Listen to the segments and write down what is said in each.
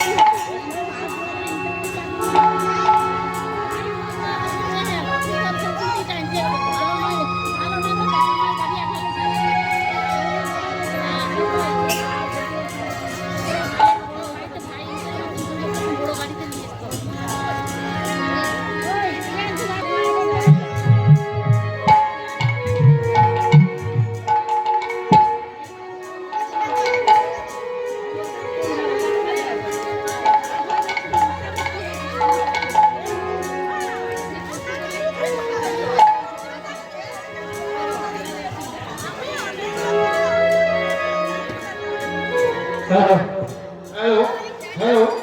Hello, hello.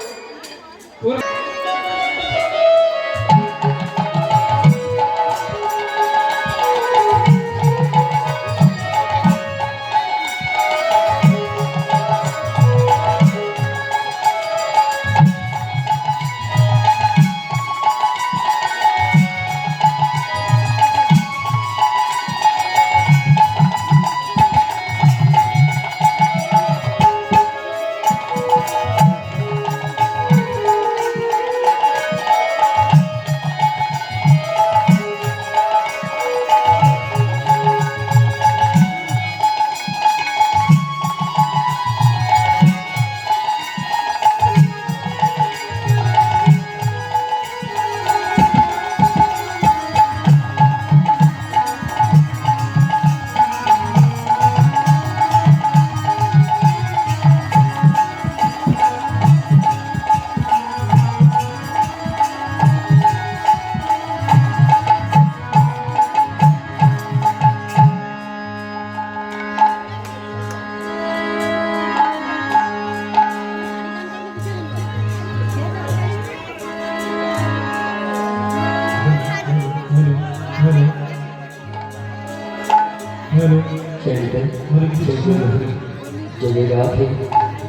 जय राधे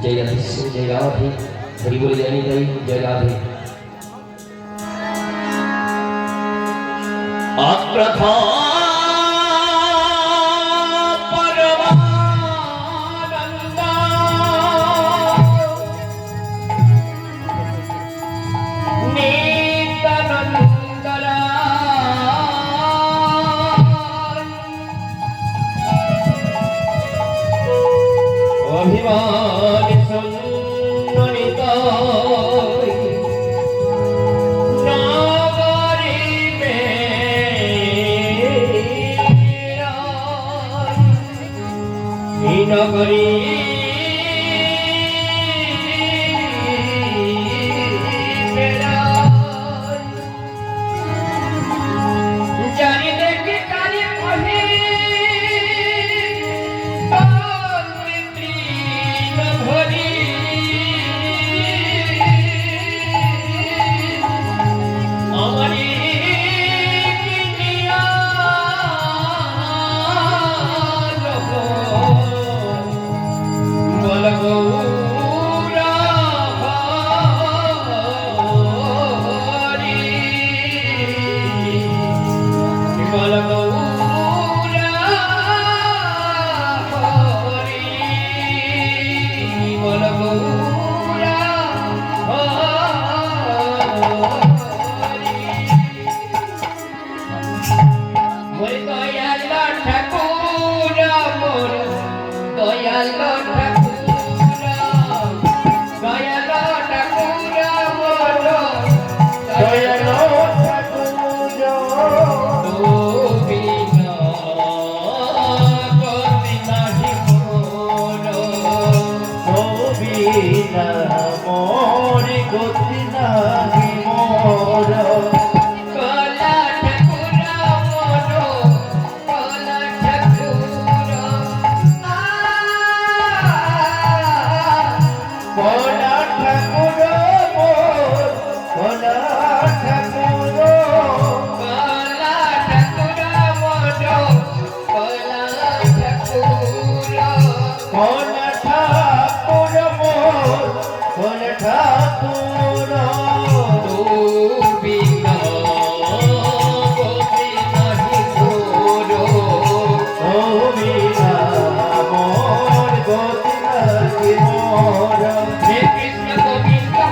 जय राधे जय राधे हरि बोल जय जय जय राधे अप्रथा अभिमान सन्निता नागरी मेरा नगरी मेरा जानी देखे काली पहे Krishna Govinda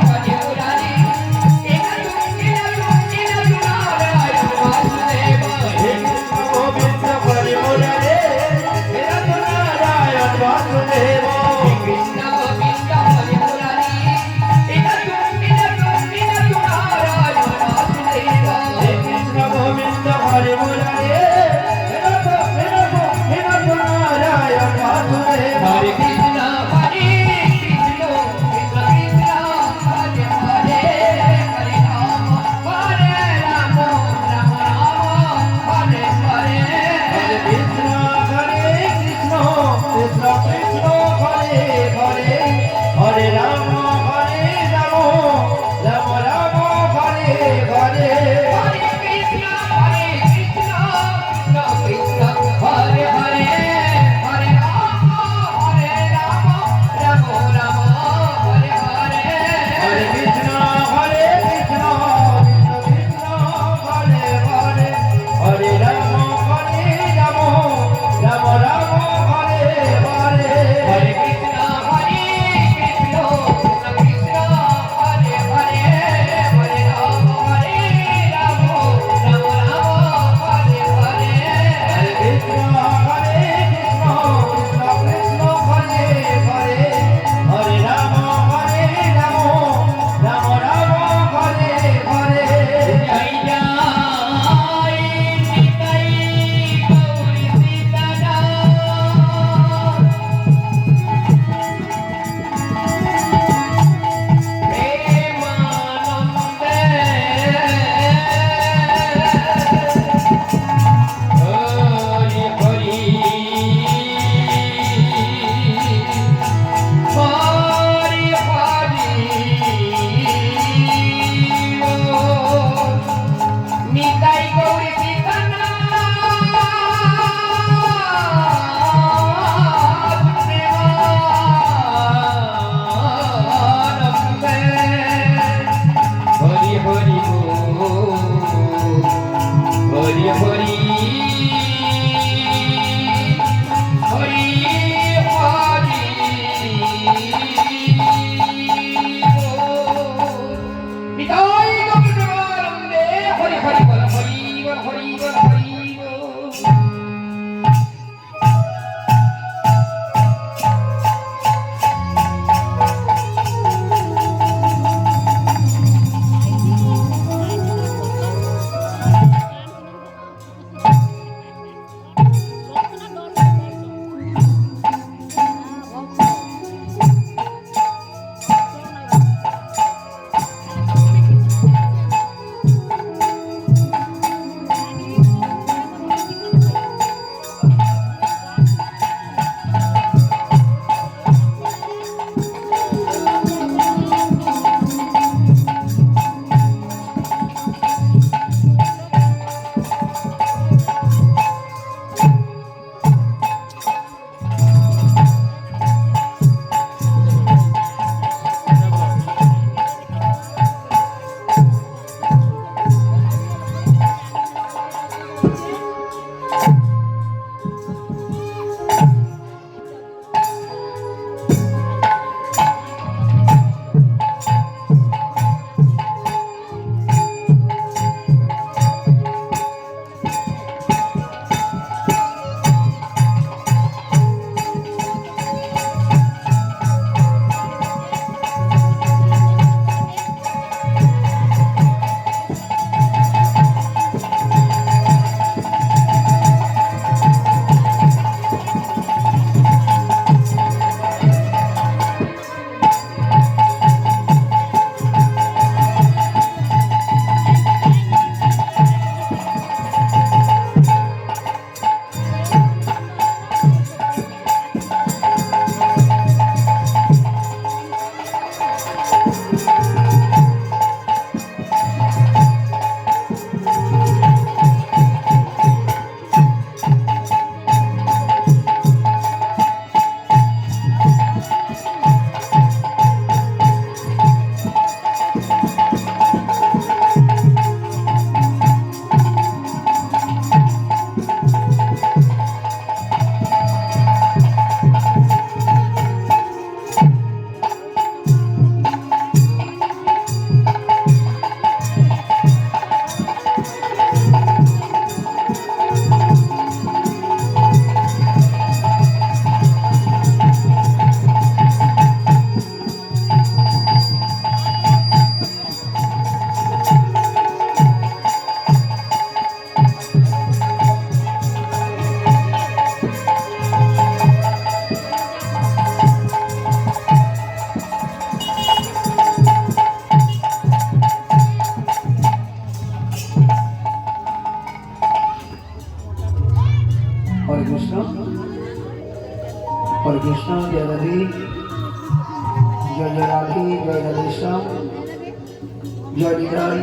জয় নিতাই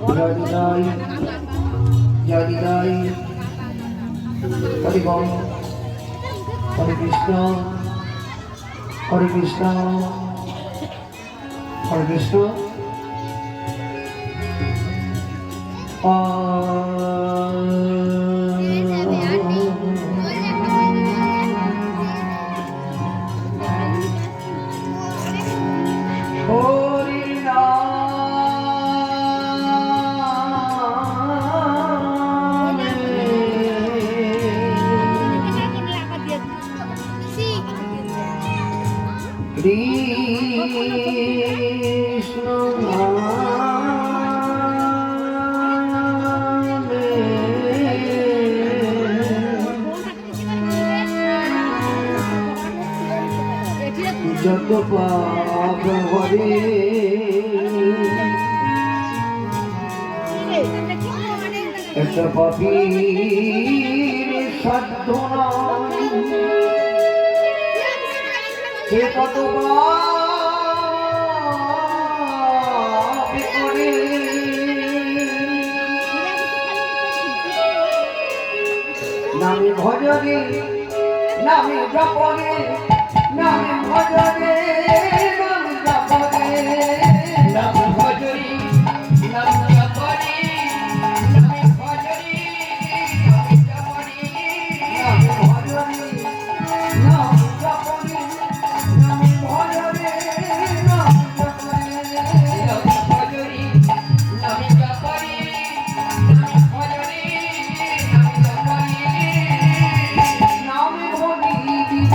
জয় নিতাই জয় নিতাই হরি বল হরে কৃষ্ণ হরে কৃষ্ণ হরে কৃষ্ণ যত পাপ হরে একটা পাপীর সাধ্য নয় সে কত পাপ করে নামে ভজনে নামে জপনে নামে ভজনে নামে জপনে নাম ভজরি নাম জপরি নামে ভজরি নামে জপরি নামে ভজনে নামে জপনে নামে ভজনে নামে জপনে নাম ভজরি নামে জপরি নামে ভজরি নামে জপরি নামে ভজনি দিব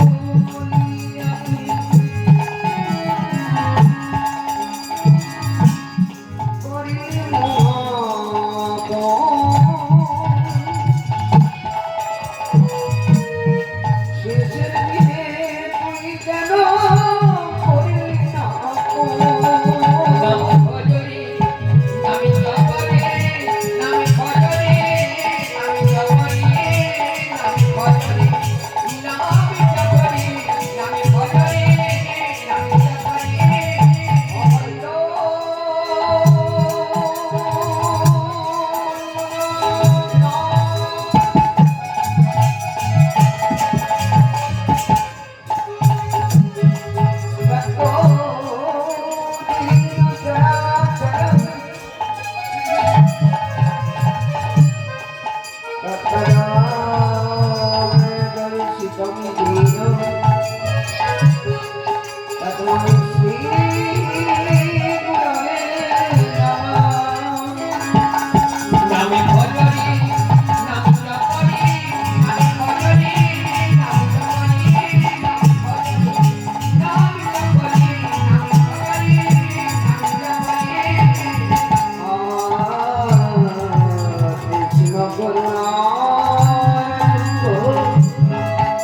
নামে ভজরি নাম জপরি নামে ভজরি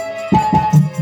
নাম জপরি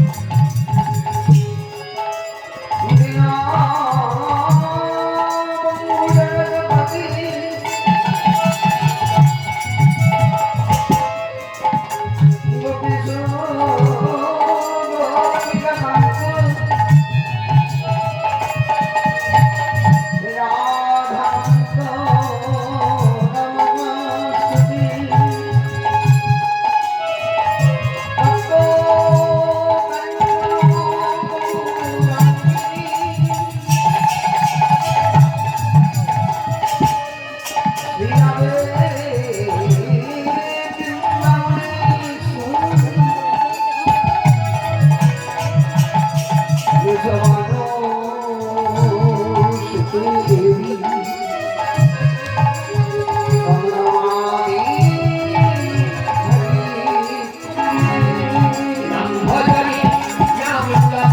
নামে ভজরি নাম জপরি নাম জপরি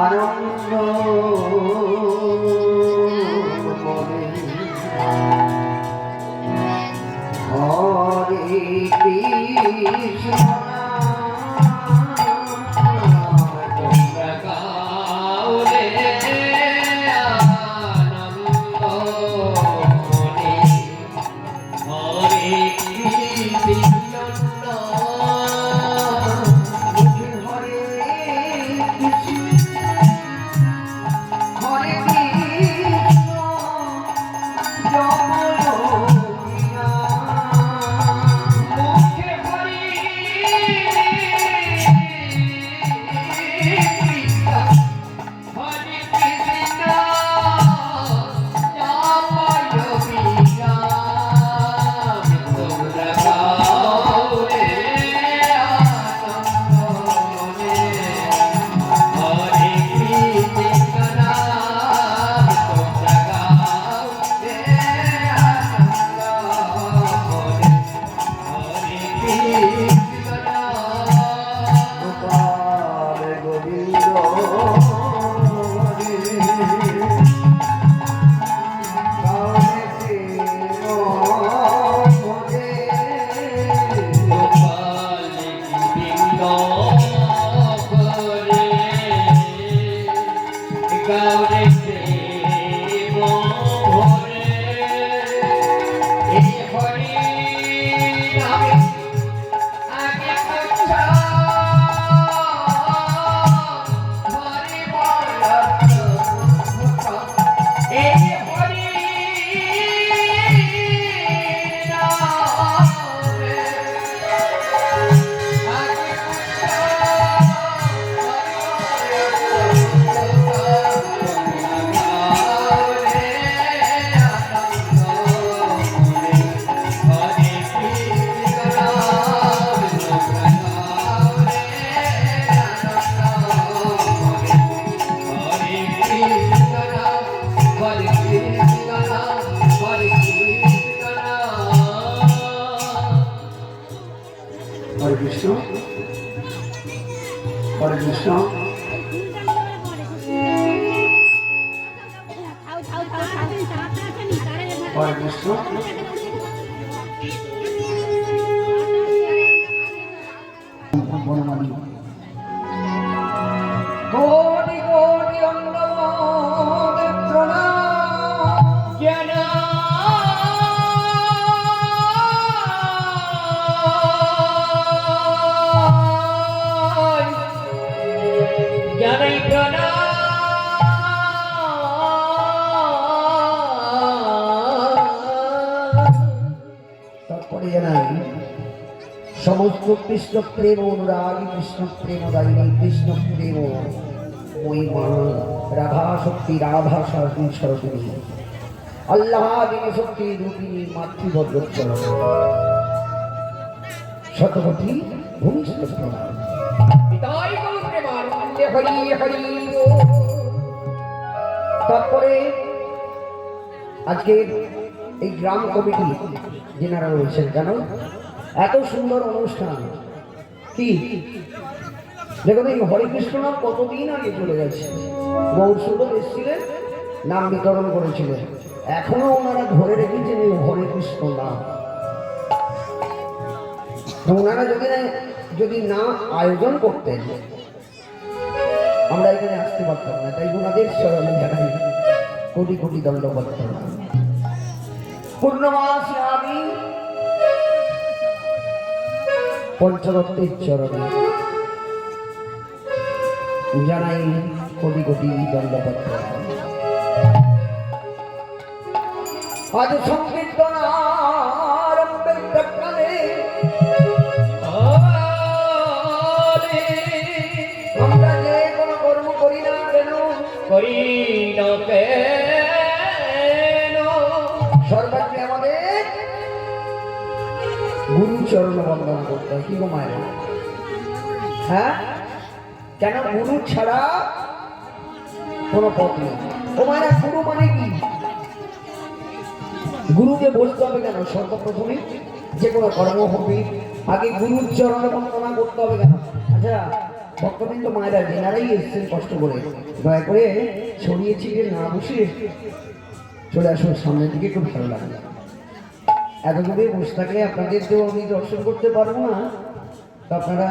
আনন্দ করে হরে কৃষ্ণ হরে কৃষ্ণ হরে কৃষ্ণ হরে কৃষ্ণ বনমালী কোটি কোটি অন্নদের প্রণাম জ্ঞান জ্ঞানাই প্রণাম তারপরে জানাই সমস্ত কৃষ্ণ প্রেম অনুরাগী কৃষ্ণ প্রেম দায়িনী কৃষ্ণ প্রেম ওই মা রাধা শক্তি রাধা সরস্বতী আল্লাহ দিনী শক্তি রূপিণী মাতৃভদ্রচরণ শতকোটি ভূমিষ্ঠ প্রণাম তারপরে আজকে এই গ্রাম কমিটি যেনারা রয়েছেন জানো এত সুন্দর অনুষ্ঠান কি দেখুন এই হরে কৃষ্ণ নাম কতদিন আগে চলে গেছে গৌর সুন্দর এসেছিলেন নাম বিতরণ করেছিলেন এখনো ওনারা ধরে রেখেছেন এই হরে কৃষ্ণ নাম। ওনারা যদি না আয়োজন করতেন আমরা এখানে আসতে পারতাম না। তাই ওনাদের চরণে জানাই কোটি কোটি দণ্ডবত প্রণাম। পূর্ণমাসে আমি পঞ্চরত্নের চরণে জানাই কোটি কোটি দণ্ডবত প্রণাম। আজ সংকীর্তন আরম্ভের প্রাক্কালে আমরা যে কোনো কর্ম করি না কেন সর্বাগ্রে আমাদের গুরু চরণ বন্দনা করতে হয়। কি গো মায়েরা? হ্যাঁ, কেন? গুরু ছাড়া কোনো পথ নেই। ও মায়েরা, গুরু মানে কি? গুরুকে বলতে হবে কেন? সর্বপ্রথমে যে কোনো কর্ম হবে আগে গুরুর চরণে বন্দনা করতে হবে কেন? আচ্ছা ভক্তবৃন্দ মায়েরা যেনারাই এসছেন কষ্ট করে দয়া করে ছড়িয়ে ছিটিয়ে না বসে চলে আসুন সামনের দিকে, খুব ভালো লাগে। এত দূরে বসে থাকলে আপনাদের তো আমি দর্শন করতে পারবো না, তো আপনারা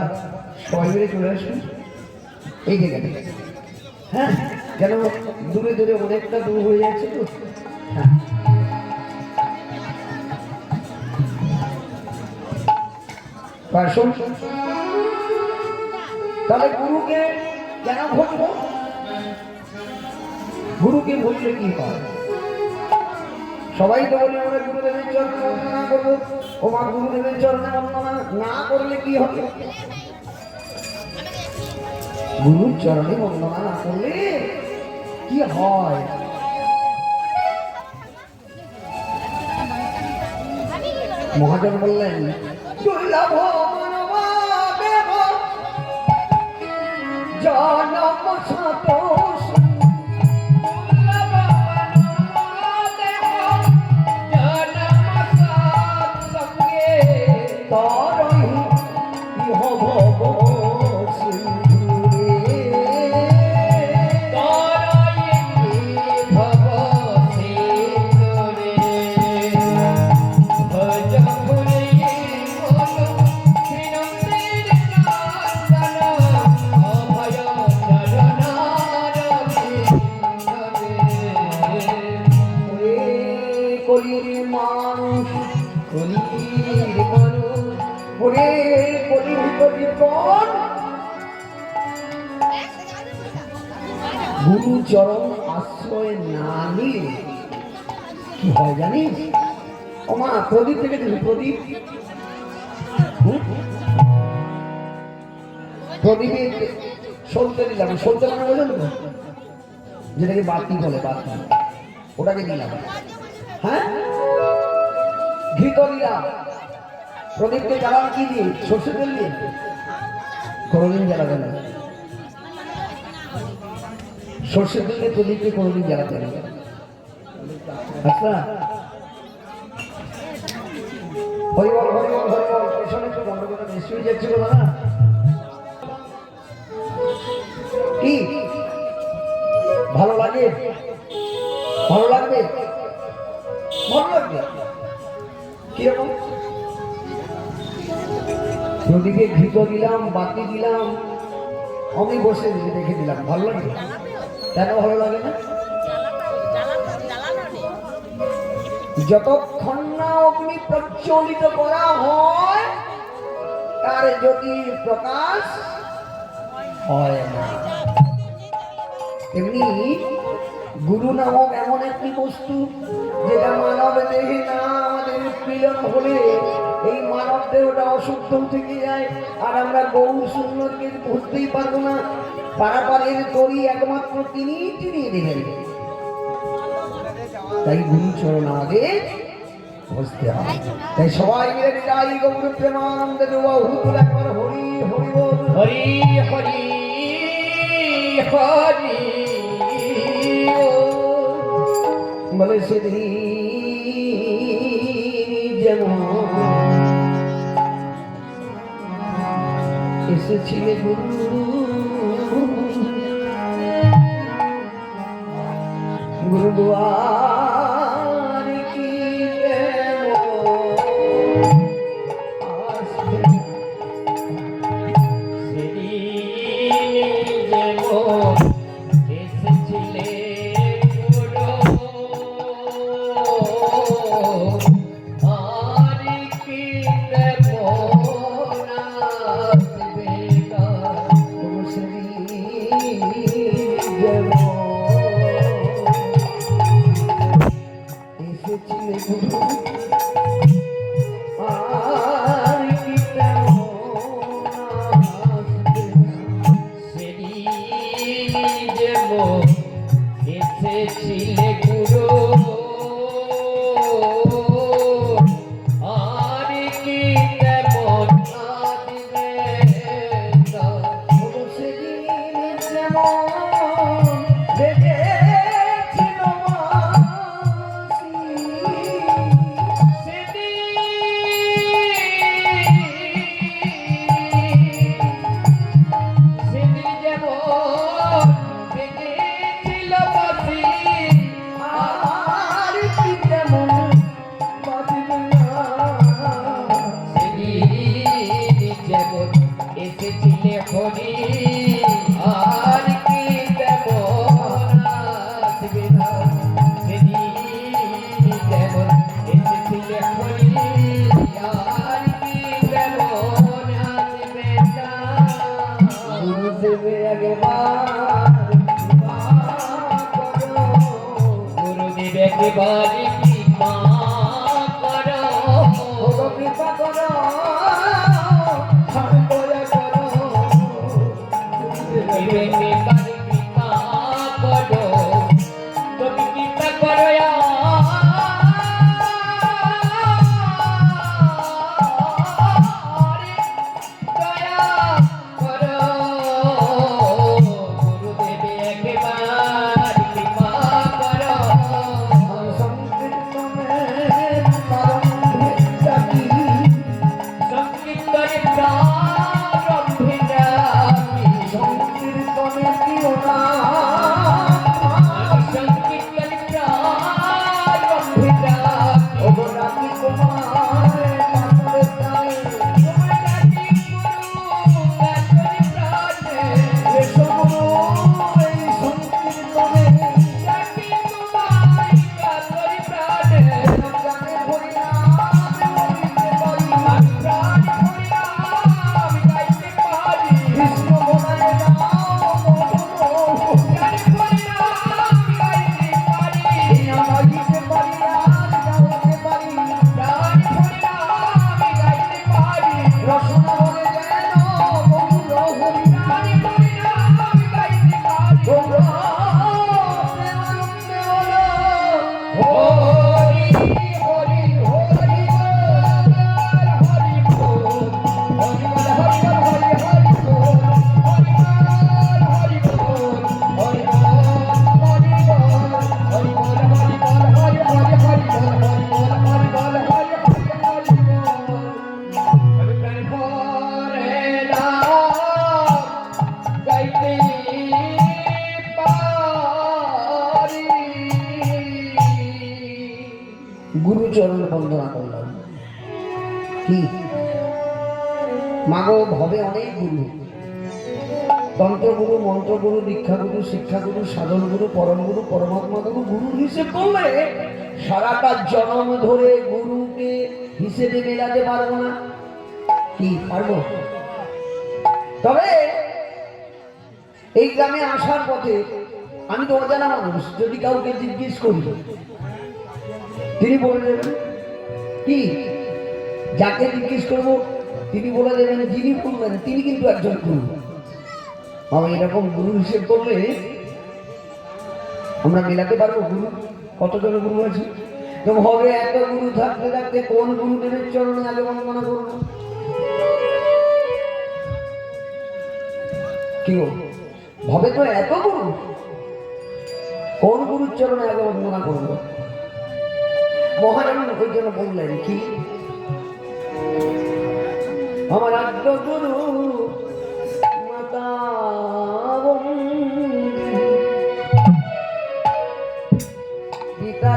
সবাই মিলে চলে আসুন এই জায়গাতে। হ্যাঁ, কেন দূরে দূরে অনেকটা দূর হয়ে যাচ্ছে তো। হ্যাঁ, তাহলে গুরুকে কেন ভজবো? গুরুকে ভজলে কি হয়? সবাই তো বলে আমরা গুরুদেবের চরণে বন্দনা করবো। ও মা, গুরুদেবের চরণে বন্দনা না করলে কি হবে? গুরুর চরণে বন্দনা না করলে কি হয়? মহাজন বললেন দুর্লভ মানবাদেব জনম সাতোষ তরহি ইহ ভব সিন্ধুরে কলির মানুষ ওরে কলির কলিগণ গুরু চরণ আশ্রয় না নিলে কি হয় জানিস? ও মা, প্রদীপ থেকে দিল, প্রদীপ প্রদীপে সলতে দিলাম। সলতে মানে বললেন তো যেটাকে বাতি বলে, বাতি, ওটাকে দিলাম। হ্যাঁ, ঘৃত দিলাম। প্রদীপকে জ্বালান কি দিয়ে? সর্ষে তেল দিয়ে। কোনোদিন জ্বালাবেন না সর্ষে তেল দিয়ে প্রদীপকে, কোনোদিন জ্বালাতে না। আচ্ছা, হরিবল হরিবল হরিবল। পেছনে একটু গন্ডগোল বেশি হয়ে যাচ্ছিল দাদা। কি ভালো লাগে? ভালো লাগবে? ভালো লাগবে কিরকম? প্রদীপে ঘৃত দিলাম, বাতি দিলাম, আমি বসে দেখে দিলাম, ভালো লাগে? কেন ভালো লাগে না? যতক্ষণ না অগ্নি প্রজ্বলিত করা হয় তার জ্যোতির প্রকাশ হয় না। এমনি গুরু নামক এমন একটি বস্তু যেটা মানব দেহে না আমাদের মিলন হলে এই মানব দেহটা অশুদ্ধ থেকে যায়, আর আমরা গৌর সুন্দরকে বুঝতেই পারবো না। পারাপারের তরি একমাত্র তিনি চিনিয়ে দেবেন। তাই গুরু চরণ আমাদের বসতে হয়। তাই সবাই মিলে যাই গৌর প্রেমানন্দে দেওয়া হুতুল একবার হরি হরি বল, হরি হরি হরি বলে। সেদিন যেমন এসেছিলে গুরু, গুরু দুয়ার পারি কৃপা করো ওগো কৃপা করো আর দয়া করো তুমি পারি কৃপা করো তুমি কৃপা করো গুরুচরণ বন্দনা করলাম। কি মাগো ভবে অনেক গুরু, তন্ত্রগুরু, মন্ত্রগুরু, দীক্ষাগুরু, শিক্ষাগুরু, সাধন গুরু, পরম গুরু, পরমাত্মা গুরু। গুরু হিসেব করলে সারাটা জন্ম ধরে গুরুকে হিসেবে মেলাতে পারবো না। কি পারবো? তবে এই গ্রামে আসার পথে আমি তো অজানা মানুষ, যদি কাউকে জিজ্ঞেস করি তিনি বলে দেবেন কি, যাকে জিজ্ঞেস করবো তিনি বলে দেবেন, যিনি বলবেন তিনি কিন্তু একজন গুরু। আমি এরকম গুরু হিসেব করলে আমরা মেলাতে পারবো গুরু কতজন গুরু আছে। তো হবে এত গুরু থাকতে থাকতে কোন গুরুদেবের চরণে আগে বন্দনা করবো? কি হবে তো এত গুরু, কোন গুরুর চরণে আগে বন্দনা করবো? মহারাজ ওই জন্য বললেন কি, আমার আদ্য গুরু মাতা পিতা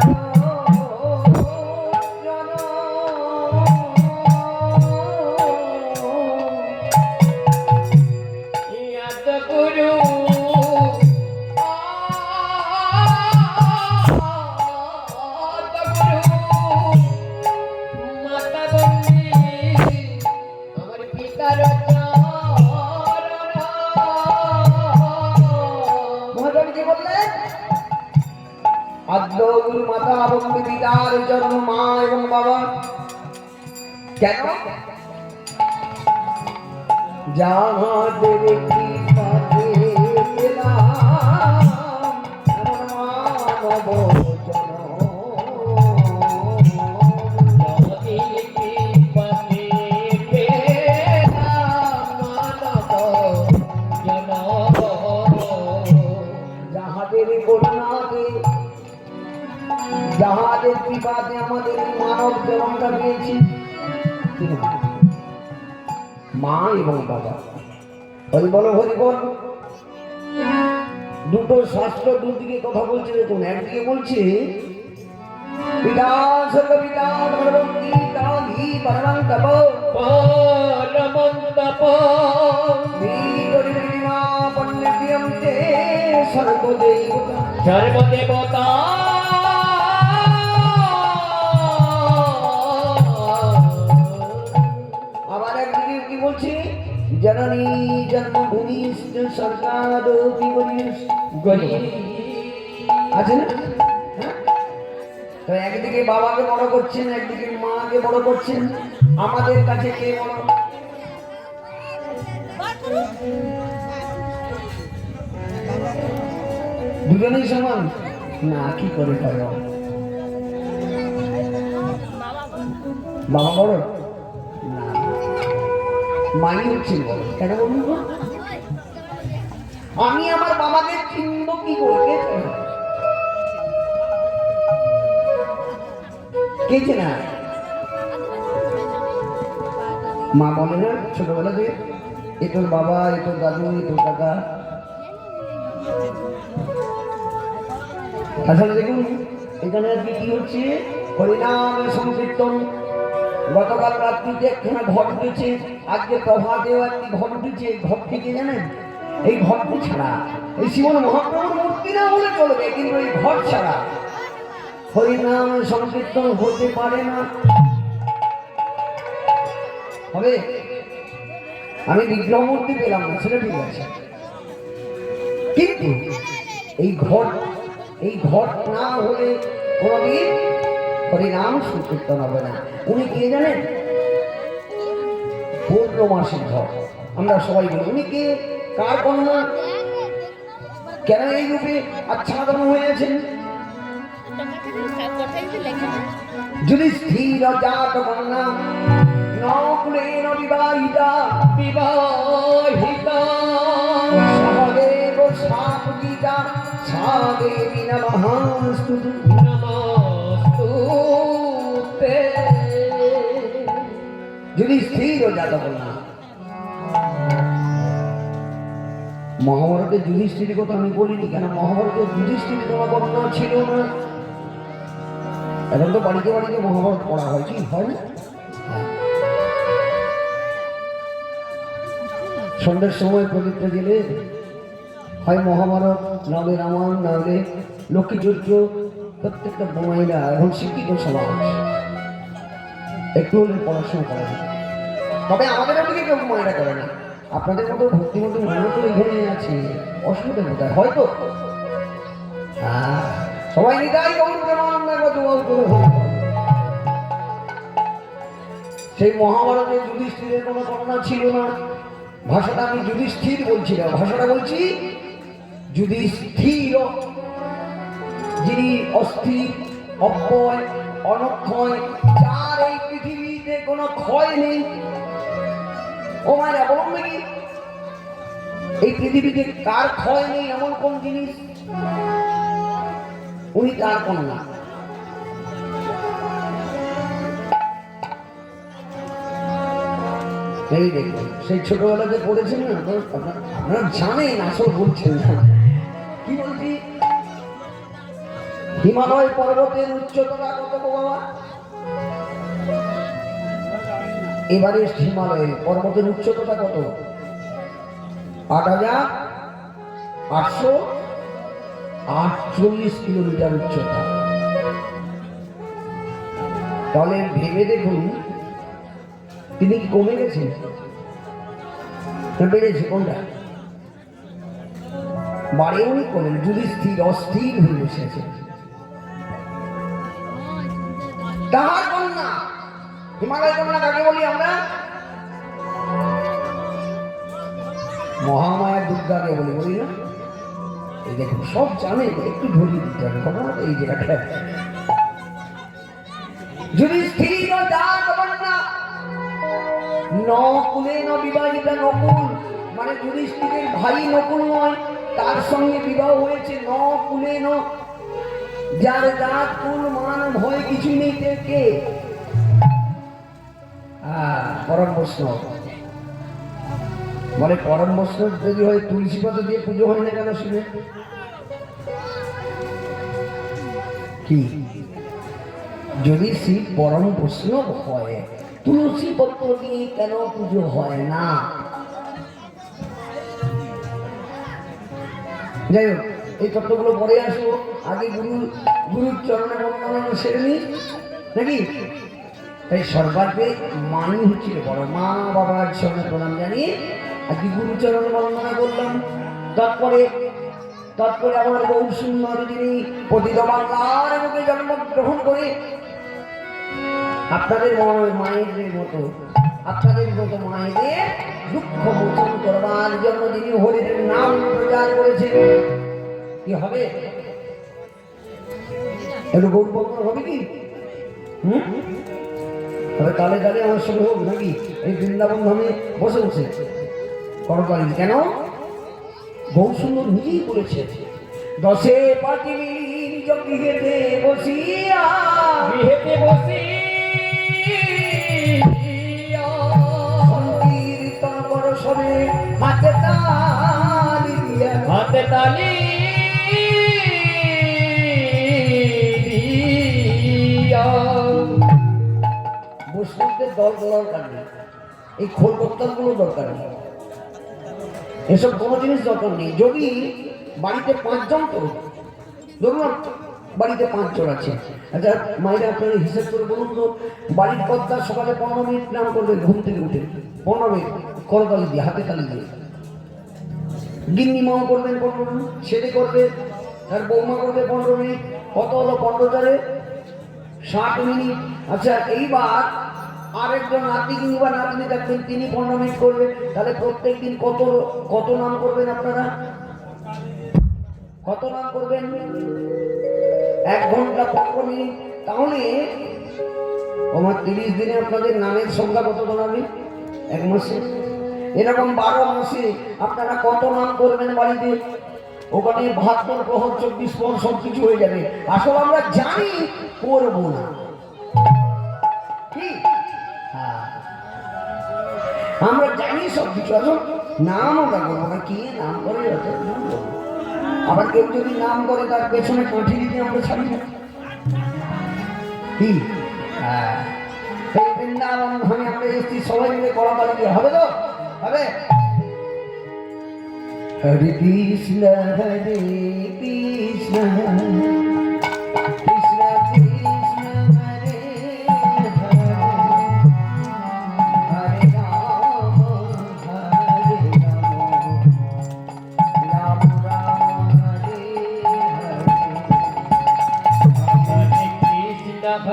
গুরু মাতা এবং পিতার জন্ম মা এবং বাবা। কেন? যাহাদের কৃপাতে পেলাম এমন মানব জনম, যাহাদের কৃপাতে পেলাম মানব জনম, যাহাদের করুণাতে, যাহাদের কৃপাতে আমাদের মানব জন্মটা পেয়েছি, মা এবং বাবা। হরি বল, হরি বল। দুটো শাস্ত্র দুদিকে কথা বলছে। দেখুন, একদিকে বলছে পিতা সর্বপিতা ভগবতী তাহি পরমং তপ পরমং তপ বিদরিমা পণ্যবিয়ম তে সর্বদেবতা সর্বদেবতা। আবার একদিকে কি বলছে, জননী জন্মভূমি সরকার গরিব আছে না? তো একদিকে বাবাকে বড় করছেন, একদিকে মাকে বড় করছেন। আমাদের কাছে কে বড়? দুজনেই সমান না, কি করে হয়? বাবা বড় না, মাই হচ্ছে বড়। কেন বলুন তো? আমি আমার বাবাকে চিনব কি করে? কে চেনা? মা বলে না ছোটবেলা যে এ তোর বাবা, এ তোর দাদু, এ তোর কাকা। আসলে দেখুন এখানে আজকে কি হচ্ছে? হরিনাম সংকীর্তন। গতকাল রাত্রিতে একখানা ঘট উঠেছে, আজকে প্রভাতেও একটি ঘট উঠেছে। ঘটটি কে জানেন? এই ঘটটি ছাড়া এই শিবন মহাপ্রভুর মূর্তি না হলে চলবে, কিন্তু এই ঘট ছাড়া হরিনাম সংকীর্তন হতে পারে না। হবে? আমি বিগ্রহ মূর্তি পেলাম না, সেটা ঠিক আছে, কিন্তু এই ঘট না হলে কোনদিন হরিনাম সংকীর্তন হবে না। উনি কে জানেন? পূর্ণমাসীর ঘট। আমরা সবাই বলি উনি কে, কার কন্যা, কেন এই রূপে আচ্ছাদন হয়ে আছেন? যদি স্থির জাত কন্যা নকুলেন বিবাহিতা বিবাহিতা সহদেব সাপগীতা সাদেবী নমস্তুতে নমস্তুতে। যদি স্থির জাত কন্যা। মহাভারতের যুধিষ্ঠিরের কথা আমি বলিনি, কেন মহাভারতের যুধিষ্ঠিরের কোনো কন্যা ছিল না। এখন তো বাড়িতে বাড়িতে মহাভারত পড়া হয়, কি হয় না? সন্ধ্যের সময় প্রদীপটা জেলে হয় মহাভারত, নাহলে রামায়ণ, নাহলে লক্ষ্মী চরিত্র। প্রত্যেকটা বোমাইরা এখন শিক্ষিত সমাজ, একটু হলে পড়াশোনা করা যায়। তবে আমাদের ওদিকে কেউ বোমাইরা করে না। আপনাদের মতো ভক্তিমতী মনে তো এখানে আছে, অসুবিধা কোথায়? হয়তো সবাই নিতাই সেই মহাভারতে যুধিষ্ঠিরের কোনো ঘটনা ছিল না। ভাষাটা আমি যুধিষ্ঠির বলছি না, ভাষাটা বলছি যুধিষ্ঠির, যিনি অস্থির, অব্যয়, অনক্ষয়, যার এই পৃথিবীতে কোনো ক্ষয় নেই। ও মায়েরা বলুন নাকি, এই পৃথিবীতে কার ক্ষয় নেই এমন কোন জিনিস? উনি তার কন্যা। এই দেখুন সেই ছোটবেলাতে পড়েছেন না, আপনারা জানেন, আসল বলছেন না। কি বলছি? হিমালয় পর্বতের উচ্চতা কত বাবা? এবারে হিমালয় পর্বতের উচ্চতা কত? 8,848 কিলোমিটার উচ্চতা। তাহলে ভেবে দেখুন তিনি কি কমে গেছেন না বেড়েছে? কোনটা বাড়েওনি, কমেন? যদি স্থির অস্থির হয়ে বসেছে। তাহার কন্যা হিমালয় কন্যা কাকে বলি আমরা? মহামায়া দুর্গাকে বলি, বলি না? এই দেখুন সব জানে, একটু ধরিয়ে দিতে হবে ঘটনাটা এই জায়গাটা। যদি স্থির জাত কন্যা নকুলেন বিবাহিতা, নকুল মানে যুধিষ্ঠিরের ভাই নকুল নয়, তার সঙ্গে বিবাহ হয়েছে নকুলেন, যার জাত কুল মান ভয় কিছুই নেই। কে? পরম বৈষ্ণব। বলে পরম বৈষ্ণব যদি হয় তুলসী পাতা দিয়ে পুজো হয় না কেন? শুনে কি, যদি শিব পরম বৈষ্ণব হয় তুলসী পত্র দিয়ে কেন পুজো হয় না? যাই হোক, এই তত্ত্বগুলো পরে আসবো, আগে গুরুর চরণে বন্দনা সেরে নিই নাকি? তাই সর্বাগ্রে মানি হচ্ছিল বড়। মা বাবার চরণে প্রণাম জানিয়ে আজকে গুরুচরণে বন্দনা করলাম। তারপরে তৎপরে আমার গৌর সুন্দর যিনি পতিত বাংলার বুকে জন্মগ্রহণ করে আপনাদের মায়েদের মতো মায়েদের দুঃখ মোচন করবার জন্য যিনি হরির নাম প্রচার করেছেন, কি হবে? একটু গৌর বন্ধন হবে কি? তবে তালে তালে আমার সঙ্গে হোক নাকি? এই বৃন্দাবন ধামে বসে বসে করতালি কেন? গৌর সুন্দর নিজেই বলেছে, দশে পাটি মিলি নিজ গৃহেতে বসিয়া সংকীর্তন কর সবে হাতে তালি দিয়া বৈষ্ণবদের দল দরকার নেই, এই খোল বক্তাগুলো দরকার নেই, এসব কোনো জিনিস দরকার নেই। যদি বাড়িতে 5 জন, তো ধরুন বাড়িতে 5 জন আছে, আচ্ছা মায়েরা আপনারা হিসাব করে বলুন তো, বাড়ির কর্তা সকালে 15 মিনিট নাম করবে, ঘুম থেকে উঠে 15 মিনিট করতালি দিয়ে, হাতে তালি দিয়ে। গিন্নি মাও করবেন 15 মিনিট, ছেলে করবে, তার বৌমা করবে 15 মিনিট, কত হলো 15 60 মিনিট। আচ্ছা এইবার আরেকজন নাতি কিংবা নাতনি থাকবেন, তিনি 15 মিনিট করবেন, তাহলে প্রত্যেক দিন কত নাম করবেন আপনারা? কত নাম করবেন? 1 ঘন্টা 15 মিনিট। তাহলে আমার 30 দিনে আপনাদের নামের সংখ্যা কত দাঁড়াবে? 1 মাসে এরকম 12 মাসে আপনারা কত নাম করবেন বাড়িতে? ওখানে 72 প্রহর 24 প্রহর সব কিছু হয়ে যাবে। আসলে আমরা জানি করবো না, আমরা জানি সব কিছু, আসল নামও রাখবো না, কি নাম করে আবার কেউ যদি নাম করে তার পেছনে কাঠি দিতে আমরা ছাড়ি না, কি? বৃন্দাবন ধামে আমরা এসেছি, সবাই মিলে করতালি দিয়ে হবে তো? হবে। হরে কৃষ্ণ হরে কৃষ্ণ কৃষ্ণ কৃষ্ণ হরে হরে, হরে রাম হরে রাম, রাম রাম হরে হরে, হরে কৃষ্ণ হরে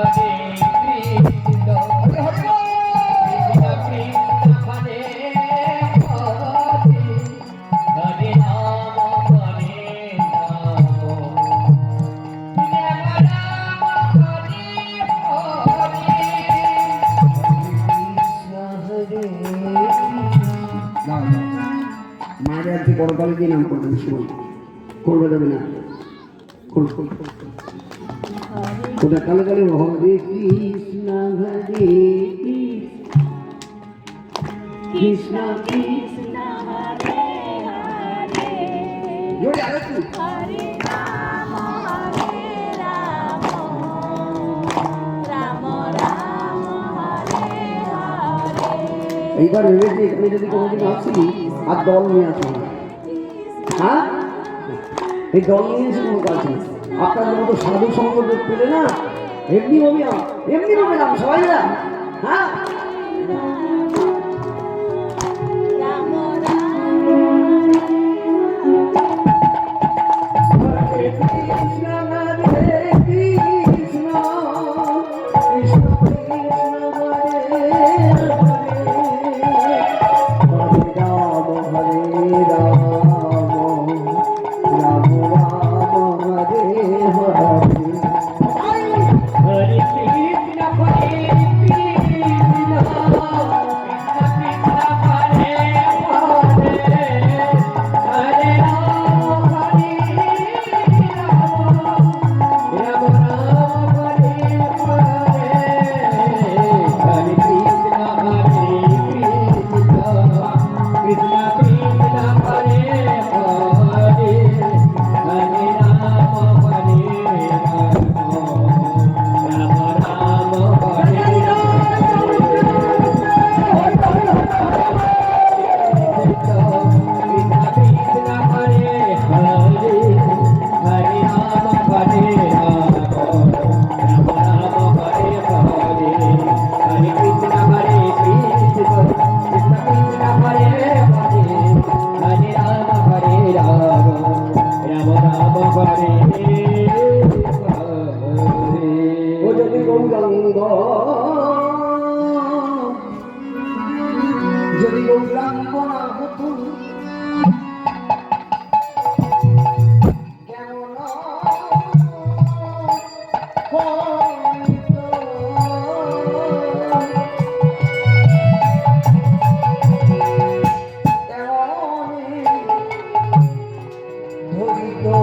কৃষ্ণ হরে হরে, মায়ের আর কি করতালি দিয়ে নাম করবেন, সময় করবে যাবে না, ওটা কালে কালে হরে কৃষ্ণ হরে কৃষ্ণ কৃষ্ণ হরে হরে, জোরে আরেকটু, হরে রাম রাম রাম হরে হরে। এইবার ভেবেছি এখানে যদি কোনোদিন আসি আর দল নিয়ে আসবো না, হ্যাঁ এই দল নিয়ে এসে কোনো কাজ নেই। আপনাদের মতো সাধু সঙ্গ পেলে না এমনি ভাবে নাম সবাই না, হ্যাঁ ভাঙব না হতো কেমন হইতো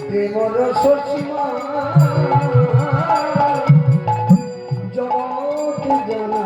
প্রেমর সীমা জগৎ জানা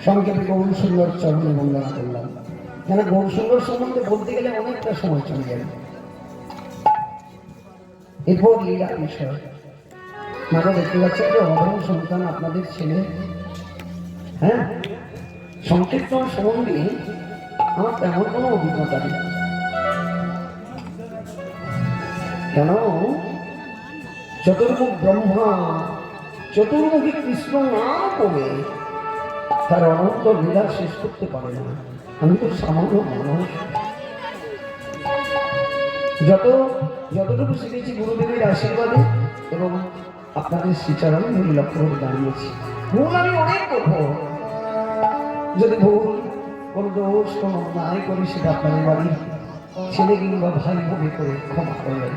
সংক্ষেপে গৌর সুন্দর চরণে বন্দনা করলাম। কেন গৌর সুন্দর সম্বন্ধে বলতে গেলে অনেকটা সময় চলে যাবে। এরপর লীলা বিষয় মারা দেখতে পাচ্ছেন যে অধম সন্তান আপনাদের ছেলে, হ্যাঁ, সংকীর্তন সম্বন্ধে আমার তেমন কোনো অভিজ্ঞতা নেই। কেন চতুর্মুখ ব্রহ্মা চতুর্মুখী কৃষ্ণ না করে তার অনন্ত লীলা শেষ করতে পারে না। আমি তো সামান্য মানুষ, যতটুকু শিখেছি গুরুদেবের আশীর্বাদে এবং আপনাদের শ্রীচরণ আমি লক্ষ্য করে দাঁড়িয়েছি। ভুল আমি অনেক করবো, যদি ভুল কোনো দোষ কোনো অন্যায় করি সেটা আপনাদের বাড়ির ছেলে কিংবা ভাই ভোগে করে ক্ষমা করবেন।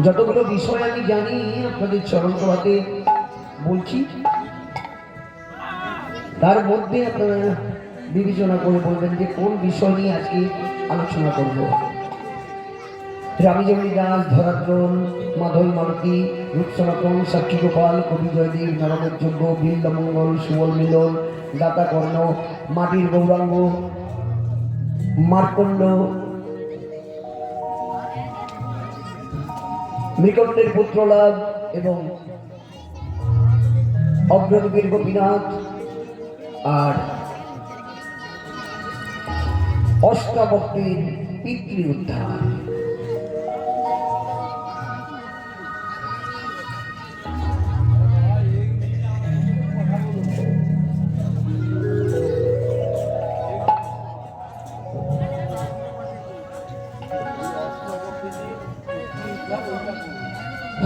যতগুলো বিষয় আমি জানি আপনাদের চরণ করাতে বলছি, তার মধ্যে আপনারা বিবেচনা করে বলবেন যে কোন বিষয় নিয়ে আজকে আলোচনা করব। রামজনী দাস, ধরাদ্রোণ, মাধব মারুতি, রূপসনাতন, সাক্ষী গোপাল, কবি জয়দেব, নরমের যজ্ঞ, বিল্লমঙ্গল, সুবল মিলন, দাতা কর্ণ, মাটির গৌরাঙ্গ, মার্কণ্ড, মৃকণ্ডের পুত্রলাভ এবং অগ্রযুগের গোপীনাথ আর অষ্টাবক্রের পিতৃ উদ্ধার।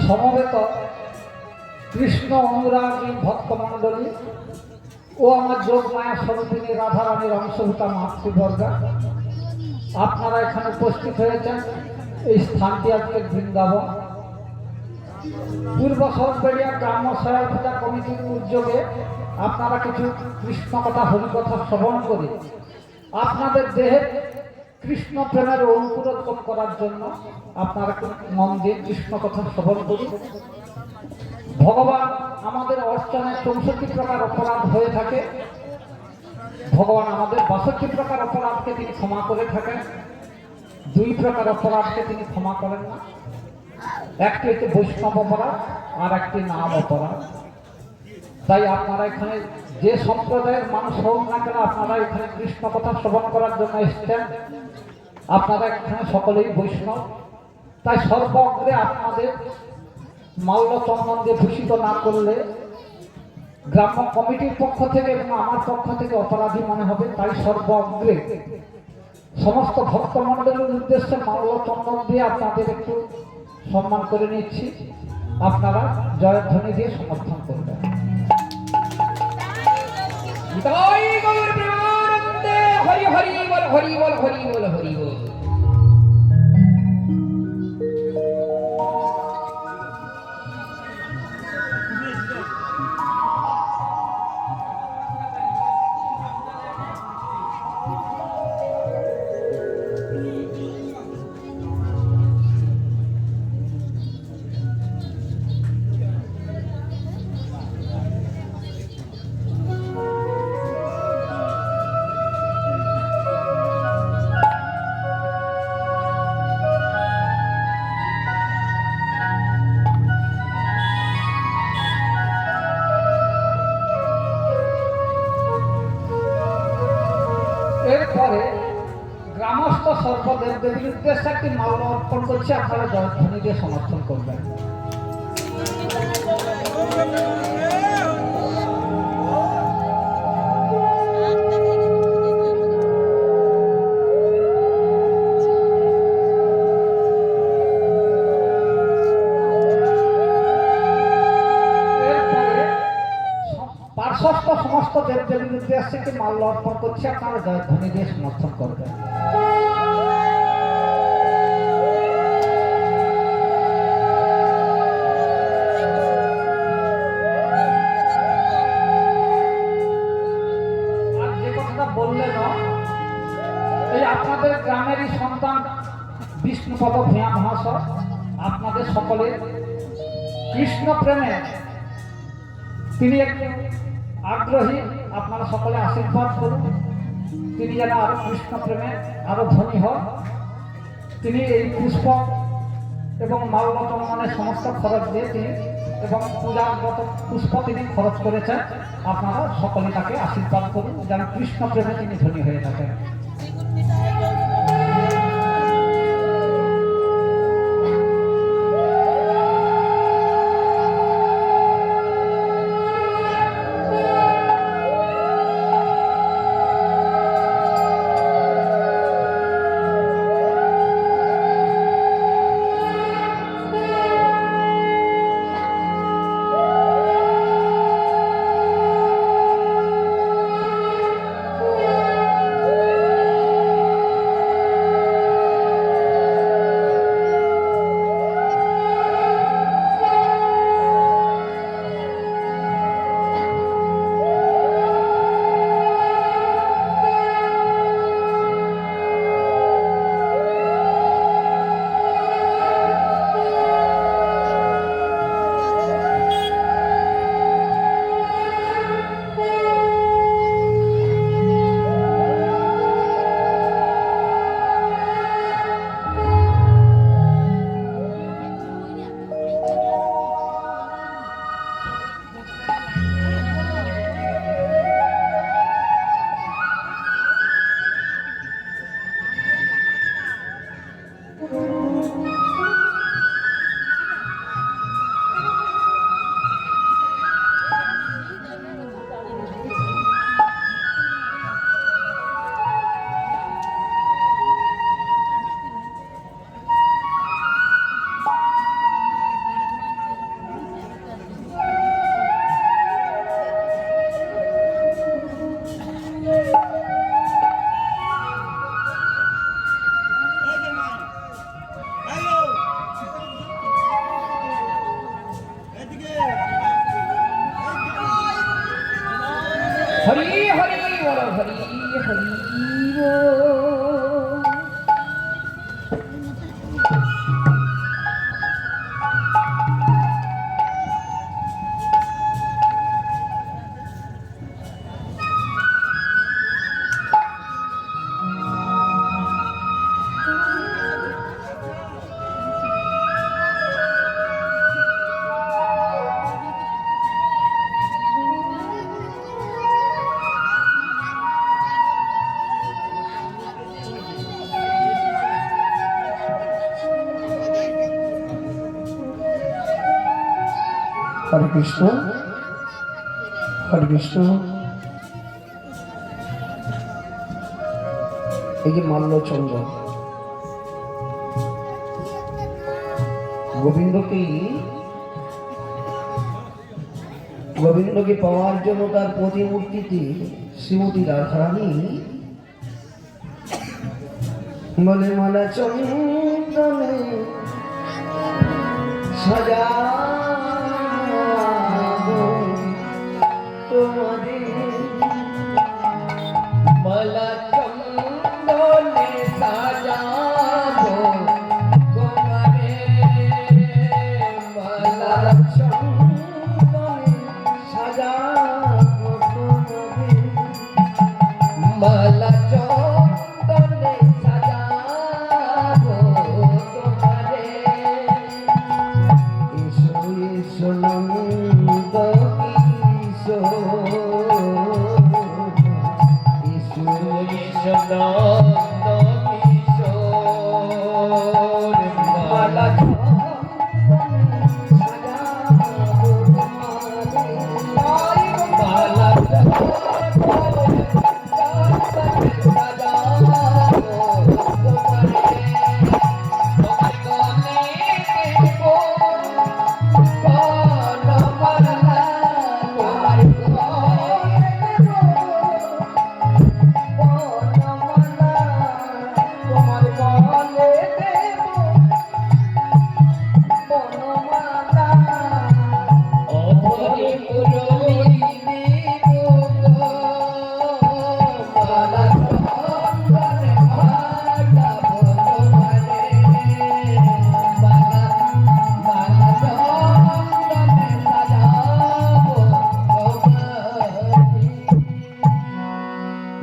সমবেত কৃষ্ণ অনুরাগী ভক্তমণ্ডলী ও আমার যোগ মায়া স্বরূপিনী রাধারানীর অংশভূতা মাতৃবর্গা, আপনারা এখানে উপস্থিত হয়েছেন। এই স্থানটি আজকে বৃন্দাবন। পূর্ব সরবেড়িয়া গ্রাম্য সহায়তা কমিটির উদ্যোগে আপনারা কিছু কৃষ্ণ কথা হরিকথা শ্রবণ করে আপনাদের দেহে কৃষ্ণ প্রেমের অঙ্কুরোদ্গম করার জন্য আপনারা মন দিয়ে কৃষ্ণ কথা শ্রবণ করুন। ভগবান আমাদের অর্চনে 64 প্রকার অপরাধ হয়ে থাকে, ভগবান আমাদের 62 প্রকার অপরাধকে তিনি ক্ষমা করে থাকেন, 2 প্রকার অপরাধকে তিনি ক্ষমা করেন না। একটি হচ্ছে বৈষ্ণব অপরাধ আর একটি নাম অপরাধ। তাই আপনারা এখানে যে সম্প্রদায়ের মানুষ হোক না কেন, আপনারা এখানে কৃষ্ণ কথা শ্রবণ করার জন্য এসেছেন, আপনারা এখানে সকলেই বৈষ্ণব। তাই সর্বগ্রে আপনাদের মাল্য চন্দন দিয়ে ভূষিত না করলে গ্রাম্য কমিটির পক্ষ থেকে এবং আমার পক্ষ থেকে অপরাধী মনে হবে। তাই সর্বগ্রে সমস্ত ভক্তমণ্ডলীর উদ্দেশ্যে মাল্য চন্দন দিয়ে আপনাদের একটু সম্মান করে নিচ্ছি, আপনারা জয়ধ্বনি দিয়ে সমর্থন করবেন। জয় গৌর প্রেমানন্দে হরি হরি বল হরি বল হরি বল হরি বল। এরপরে গ্রামস্থ সর্বদেব দেবীর উদ্দেশ্যে একটি মাল্য অর্পণ করছে, আপনারা জয়ধ্বনি দিয়ে সমর্থন করবেন। পার্শ্বস্থ সমস্ত দেবদেবীর উদ্দেশ্যে একটি মাল্য অর্পণ করছে, আপনারা জয়ধ্বনি দিয়ে সমর্থন করবেন। আর যে কথাটা বললেন, এই আপনাদের গ্রামেরই সন্তান বিষ্ণুপদ ভূঁয়া মহাশয়, আপনাদের সকলের কৃষ্ণ প্রেমে তিনি একটু আগ্রহী, আপনারা সকলে আশীর্বাদ করুন তিনি যেন আরো কৃষ্ণ প্রেমে আরো ধনী হন। তিনি এই পুষ্প এবং মাল্য চন্দনের সমস্ত খরচ দিয়ে তিনি এবং পূজাগত পুষ্প তিনি খরচ করেছেন, আপনারা সকলে তাকে আশীর্বাদ করুন যেন কৃষ্ণ প্রেমে তিনি ধনী হয়ে থাকেন। হরি হরি বল হরি হরি বল। হরে কৃষ্ণ হরে কৃষ্ণ। এই যে মাল্যচন্দ্র গোবিন্দকে পাওয়ার জন্য তার প্রতিমূর্তিতে শ্রীমতী রাধারানী বলে মালা চন্দনে সাজা তোমারে মালা চন্দনে সাজাবো তোমারে মালা চন্দনে সাজাবো তোমারে মালা চন্দনে সাজাবো তোমারে এসো এসো নন্দ কিশোর এসো এসো নন্দ কিশোর মালা চন্দনে সাজাবো তোমারে মালা চন্দনে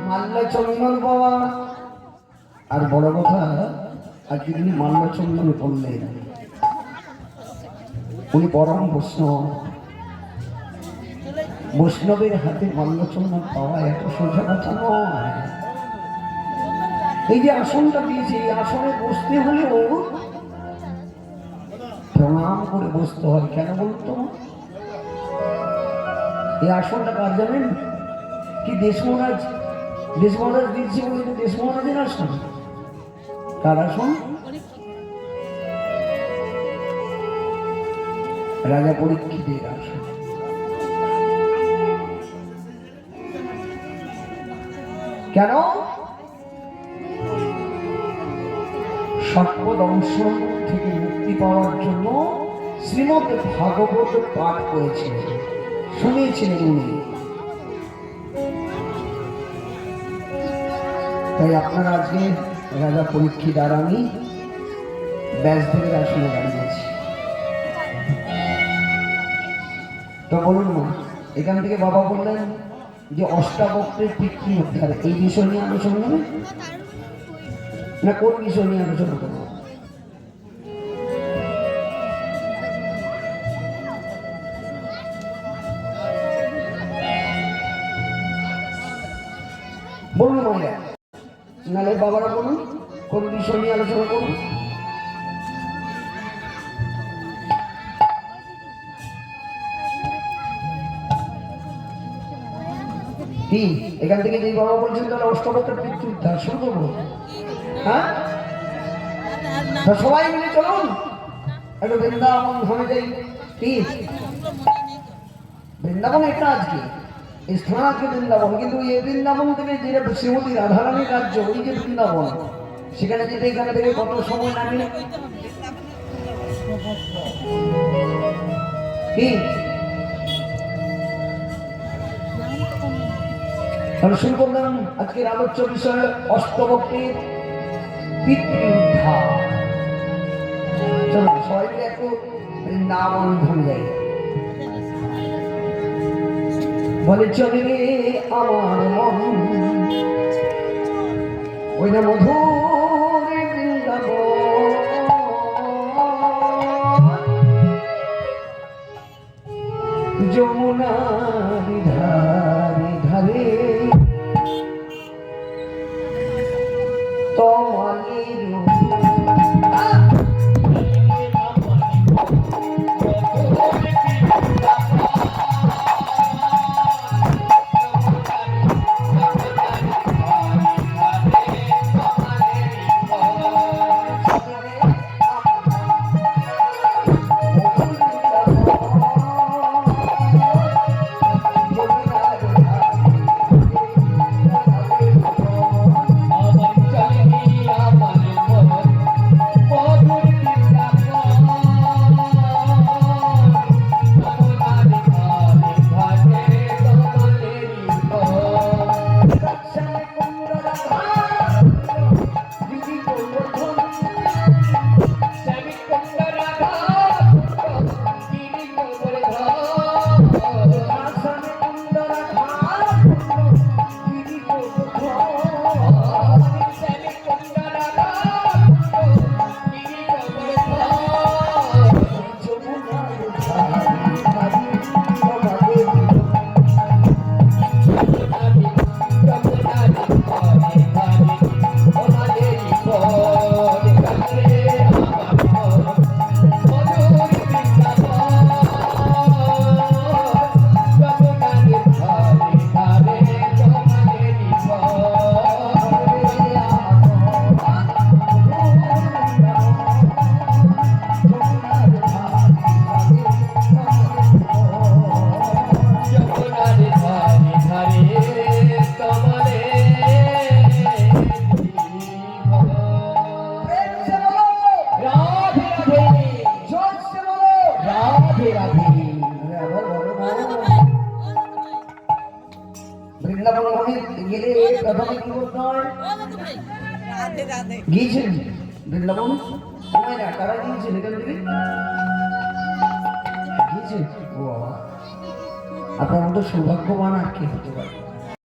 মাল্যচন্দন পাওয়া আর বড় কথা আজকে তিনি মাল্যচন্দনে পড়লেন। উনি পরম বৈষ্ণব, বৈষ্ণবের হাতে মাল্যচন্দন পাওয়া এত সোজা কথা নয়। এই যে আসনটা দিয়েছে এই আসনে বসতে হলেও প্রণাম করে বসতে হয়। কেন বলতো? এই আসনটা কার জানেন? কি দেশ মহারাজ দিয়েছে বলে দেশ মহারাজের আসন। কার আসন? রাজা পরীক্ষিতের আসন। কেন? সর্পদংশন থেকে মুক্তি পাওয়ার জন্য শ্রীমদ্ ভাগবত পাঠ করেছিলেন, শুনেছিলেন উনি। তাই আপনারা আজকে রাজা পরীক্ষিত আর আমি ব্যাসদেবের আসনে দাঁড়িয়েছি। তো বলুন না, এখান থেকে বাবা বললেন যে অষ্টাবক্রের পিতৃ উদ্ধার, এই বিষয় নিয়ে আলোচনা হবে না কোন বিষয় নিয়ে আলোচনা করব? বলুন মায়েরা, নালে বাবারা বলুন কোন বিষয় নিয়ে আলোচনা করুন। কি এখান থেকে যে বাবা বলছেন তাহলে অষ্টবক্রের পিতৃ উদ্ধার শুরু করবো? হ্যাঁ, সবাই মিলে চলুন একটু বৃন্দাবন ধামে যাই। কি বৃন্দাবন একটা আজকে এই স্থান আজকে বৃন্দাবন, কিন্তু এই বৃন্দাবন থেকে যেটা শ্রীমতী রাধারানীর রাজ্য, ওই যে বৃন্দাবন, সেখানে যেতে এখানে থেকে কত সময় লাগে। কি তাহলে শুরু করলাম আজকের আলোচ্য বিষয় অষ্টবক্রের পিতৃ উদ্ধার। চলো সবাই মিলে একটু বৃন্দাবন ধামে যাই। বলে চলে রে আমার মন ওই না মধুর বৃন্দাবন, যমুনার ধারে ধারে তোমাদের রাধে রাধে। আবার বলো না। বৃন্দাবন গেলে প্রথমে কি করতে হয়? গিয়েছেন বৃন্দাবন? সময় না, কারা গিয়েছেন এখান থেকে? গিয়েছেন? ও বাবা, আপনার মতো সৌভাগ্যবান আর কি হতে পারে।